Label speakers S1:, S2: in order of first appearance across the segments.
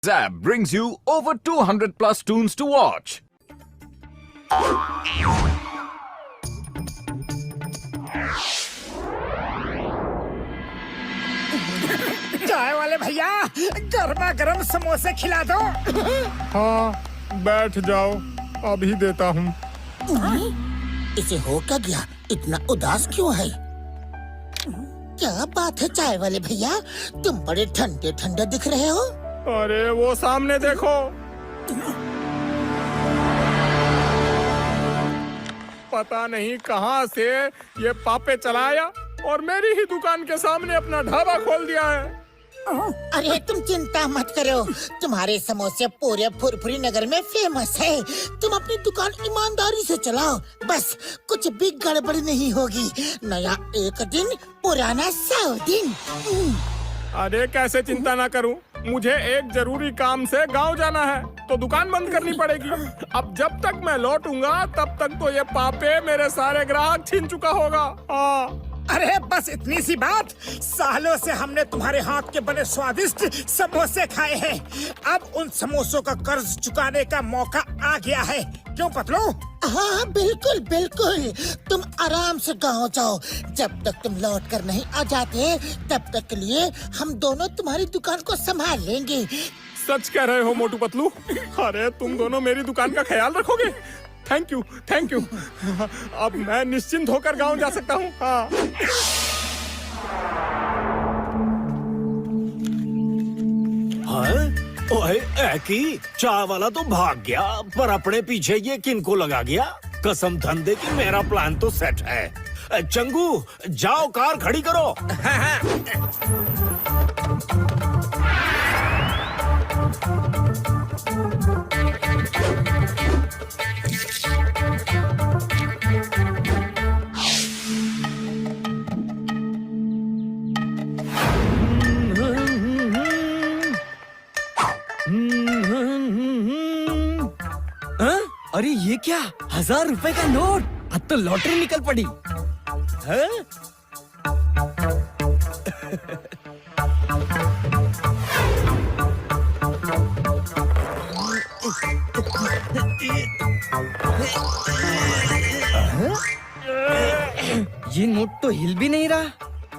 S1: Zap brings you over 200 plus tunes to watch.
S2: चाय वाले भैया गर्मा गर्म समोसे खिला दो।
S3: हाँ, बैठ जाओ, अभी देता हूँ।
S4: इसे हो क्या गया? इतना उदास क्यों है? क्या बात है चाय वाले भैया, तुम बड़े ठंडे ठंडे दिख रहे हो।
S3: अरे वो सामने देखो। पता नहीं कहाँ से ये पापे चलाया और मेरी ही दुकान के सामने अपना ढाबा खोल दिया है।
S4: अरे तुम चिंता मत करो, तुम्हारे समोसे पूरे फुरफुरी नगर में फेमस है। तुम अपनी दुकान ईमानदारी से चलाओ, बस कुछ भी गड़बड़ नहीं होगी। नया एक दिन, पुराना 100 दिन।
S3: अरे कैसे चिंता ना करूं? मुझे एक जरूरी काम से गांव जाना है, तो दुकान बंद करनी पड़ेगी। अब जब तक मैं लौटूंगा तब तक तो ये पापे मेरे सारे ग्राहक छीन चुका होगा। हाँ।
S2: अरे बस इतनी सी बात, सालों से हमने तुम्हारे हाथ के बने स्वादिष्ट समोसे खाए हैं। अब उन समोसों का कर्ज चुकाने का मौका आ गया है। क्यों पतलू?
S4: हाँ बिल्कुल बिल्कुल, तुम आराम से गाँव जाओ। जब तक तुम लौट कर नहीं आ जाते तब तक के लिए हम दोनों तुम्हारी दुकान को संभाल लेंगे।
S3: सच कह रहे हो मोटू पतलू? अरे तुम दोनों मेरी दुकान का ख्याल रखोगे? Thank you, thank you. अब मैं निश्चिंत होकर गांव जा सकता हूँ। हाँ।
S5: ओए एकी, चाय वाला तो भाग गया, पर अपने पीछे ये किनको लगा गया? कसम धंधे की मेरा प्लान तो सेट है। चंगू, जाओ कार खड़ी करो।
S6: अरे ये क्या, 1000 रुपए का नोट? अब तो लॉटरी निकल पड़ी। हैं? ये नोट तो हिल भी नहीं रहा।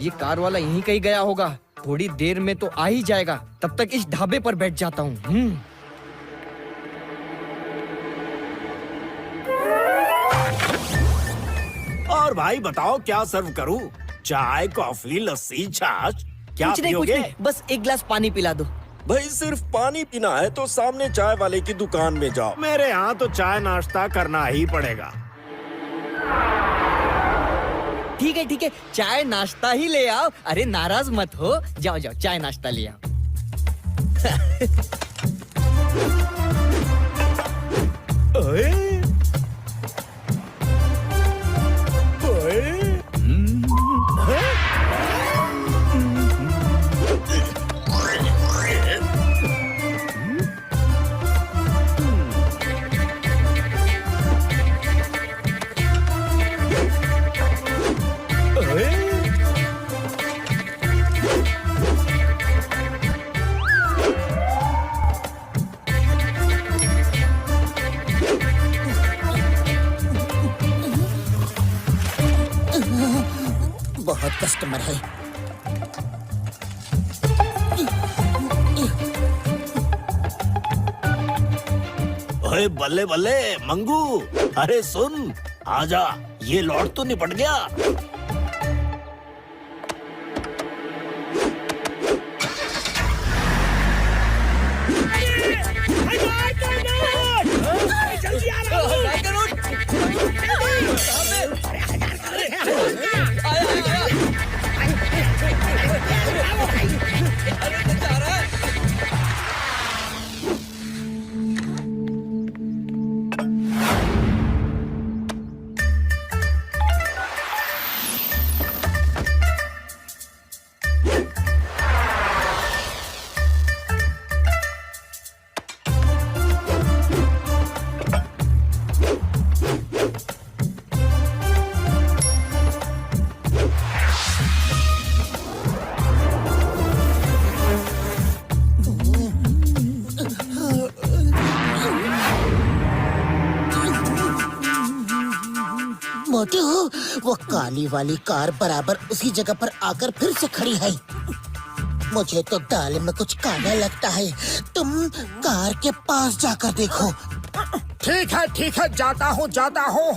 S6: ये कार वाला यहीं कहीं गया होगा, थोड़ी देर में तो आ ही जाएगा। तब तक इस ढाबे पर बैठ जाता हूँ।
S5: और भाई बताओ क्या सर्व करूं? चाय, कॉफी, लस्सी, छाछ, क्या
S6: कुछ नहीं,
S5: पियोगे?
S6: बस एक गिलास पानी पिला दो।
S7: भाई सिर्फ पानी पीना है तो सामने चाय वाले की दुकान में जाओ।
S5: मेरे यहाँ तो चाय नाश्ता करना ही पड़ेगा।
S6: ठीक है, चाय नाश्ता ही ले आओ। अरे नाराज मत हो, जाओ जाओ चाय नाश्ता ले आओ।
S5: ओए, ओए,
S4: बहुत कस्टमर है।
S5: ओए बल्ले बल्ले मंगू, अरे सुन, आजा, ये लॉट तो निपट गया।
S4: मोटू, वो काली वाली कार बराबर उसी जगह पर आकर फिर से खड़ी है। मुझे तो दाल में कुछ काला लगता है। तुम कार के पास जाकर देखो।
S2: ठीक है, जाता हूँ।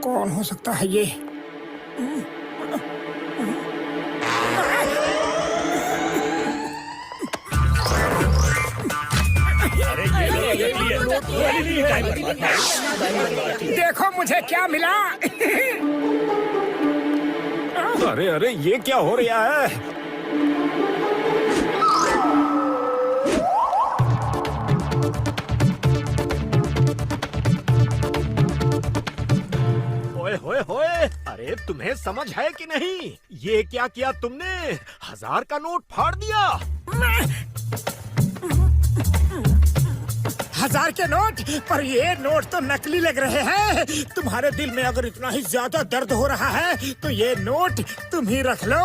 S2: कौन हो सकता है ये? देखो मुझे क्या मिला।
S5: अरे ये क्या हो रहा है? होए, अरे तुम्हें समझ है कि नहीं? ये क्या किया तुमने? 1000 का नोट फाड़ दिया।
S2: 1000 के नोट? पर ये नोट तो नकली लग रहे हैं। तुम्हारे दिल में अगर इतना ही ज्यादा दर्द हो रहा है तो ये नोट तुम ही रख लो।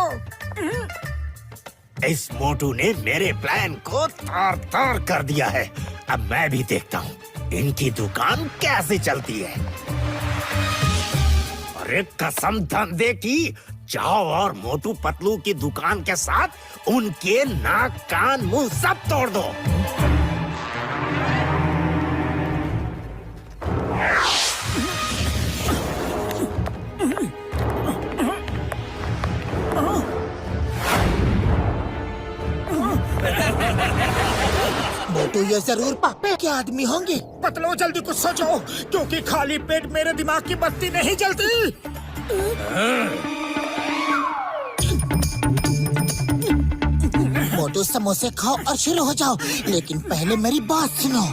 S5: इस मोटू ने मेरे प्लान को तार-तार कर दिया है। अब मैं भी देखता हूँ इनकी दुकान कैसे चलती है। अरे कसम धंधे की, जाओ और मोटू पतलू की दुकान के साथ उनके नाक कान मुंह सब तोड़ दो।
S4: मोटू ये जरूर पापे के आदमी होंगे।
S2: पतलो जल्दी कुछ सोचो, क्योंकि खाली पेट मेरे दिमाग की बत्ती नहीं जलती।
S4: मोटू समोसे खाओ और शुरू हो जाओ, लेकिन पहले मेरी बात सुनो।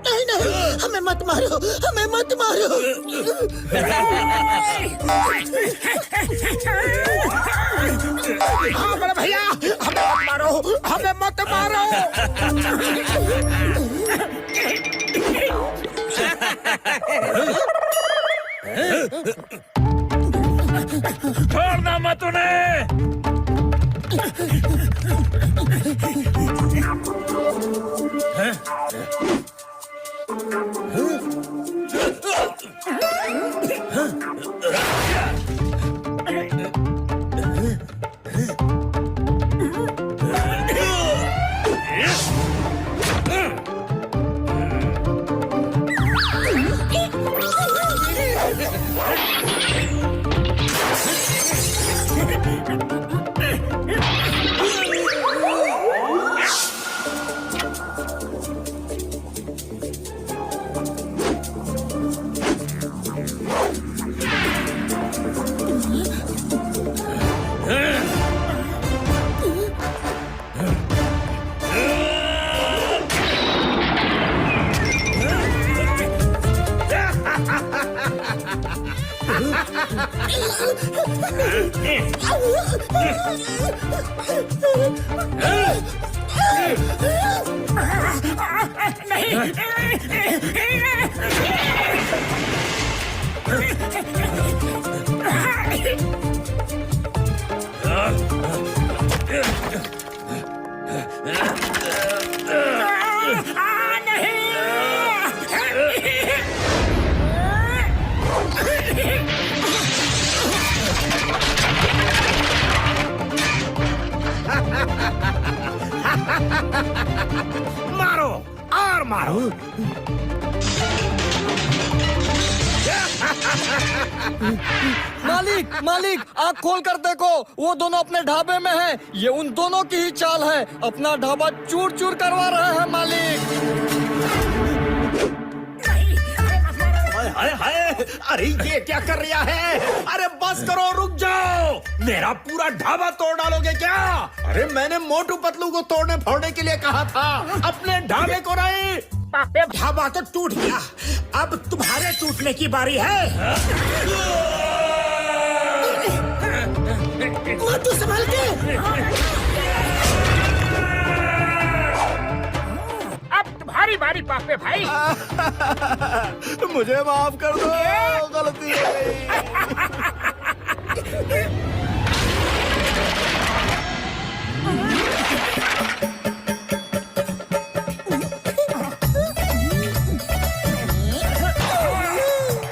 S4: नहीं, हमें मत मारो।
S2: हाँ बड़े भैया, हमें मत मारो।
S3: छोड़ना मत उन्हें।
S5: मारो और मारो।
S6: मालिक आँख खोल कर देखो, वो दोनों अपने ढाबे में हैं। ये उन दोनों की ही चाल है। अपना ढाबा चूर चूर करवा रहे हैं मालिक।
S5: हाय, अरे ये क्या कर रहा है? अरे बस करो, रुक जाओ। मेरा पूरा ढाबा तोड़ डालोगे क्या? अरे मैंने मोटू पतलू को तोड़ने फोड़ने के लिए कहा था, अपने ढाबे को नहीं।
S2: पापे ढाबा तो टूट गया, अब तुम्हारे टूटने की बारी है।
S4: मोटू संभाल के।
S2: अब तुम्हारी बारी पापे भाई।
S5: मुझे माफ कर दो, गलती हो गई।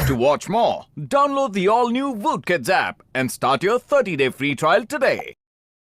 S1: To watch more, download the all-new Woot Kids app and start your 30-day free trial today.